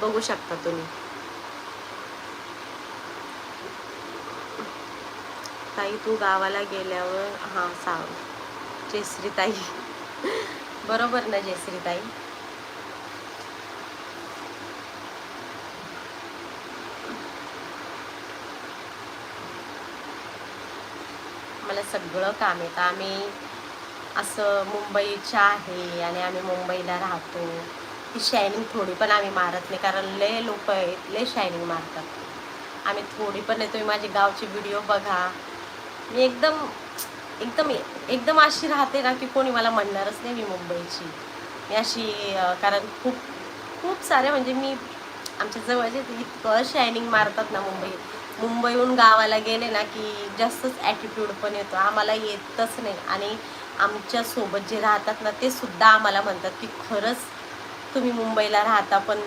बघू शकता तुम्ही. ताई तू गावाला गेल्यावर हां सांग. जयश्री ताई बरोबर ना जयश्री ताई. मला सगळं काम येतं. आम्ही असं मुंबईच्या आहे आणि आम्ही मुंबईला राहतो. ती शायनिंग थोडी पण आम्ही मारत नाही, कारण लय लोक आहेत लय शायनिंग मारतात. आम्ही थोडी पण नाही. तुम्ही माझे गावचे व्हिडिओ बघा. मी एकदम एकदम एकदम अशी राहते ना की कोणी मला म्हणणारच नाही मी मुंबईची. मी अशी कारण खूप खूप सारे म्हणजे मी आमच्या जवळचे ते इतकं शायनिंग मारतात ना मुंबईहून गावाला गेले ना की जास्तच ॲटिट्यूड पण येतो. आम्हाला येतच नाही आणि आमच्यासोबत जे राहतात ना ते सुद्धा आम्हाला म्हणतात की खरंच तुम्ही मुंबईला राहता पण